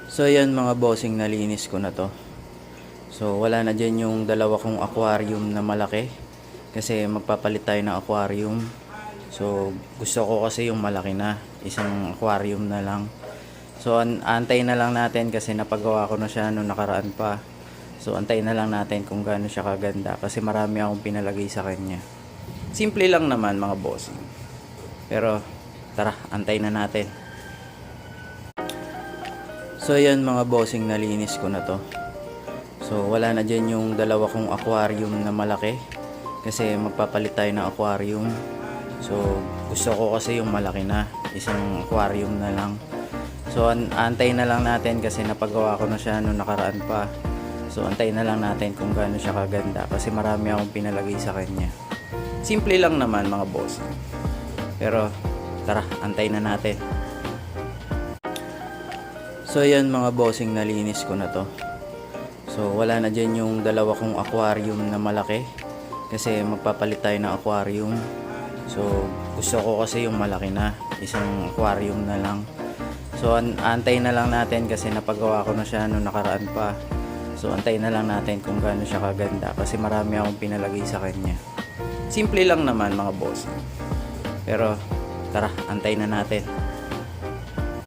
So yan mga bossing, nalinis ko na to. So wala na dyan yung dalawa kong aquarium na malaki. Kasi magpapalit tayo ng aquarium. So gusto ko kasi yung malaki na. Isang aquarium na lang. So antayin na lang natin kasi napagawa ko na siya nung nakaraan pa. So antayin na lang natin kung gaano siya kaganda. Kasi marami akong pinalagay sa kanya. Simple lang naman mga bossing. Pero tara, antayin na natin. So yan mga bossing, nalinis ko na to. So wala na dyan yung dalawa kong aquarium na malaki. Kasi magpapalit tayo ng aquarium. So gusto ko kasi yung malaki na. Isang aquarium na lang. So antayin na lang natin kasi napagawa ko na siya nung nakaraan pa. So antayin na lang natin kung gaano siya kaganda. Kasi marami akong pinalagay sa kanya. Simple lang naman mga bossing. Pero tara, antayin na natin. So yan mga bossing, nalinis ko na to. So wala na dyan yung dalawa kong aquarium na malaki. Kasi magpapalit tayo ng aquarium. So gusto ko kasi yung malaki na. Isang aquarium na lang. So antayin na lang natin kasi napagawa ko na siya nung nakaraan pa. So antayin na lang natin kung gaano siya kaganda. Kasi marami akong pinalagay sa kanya. Simple lang naman mga bossing. Pero tara, antayin na natin.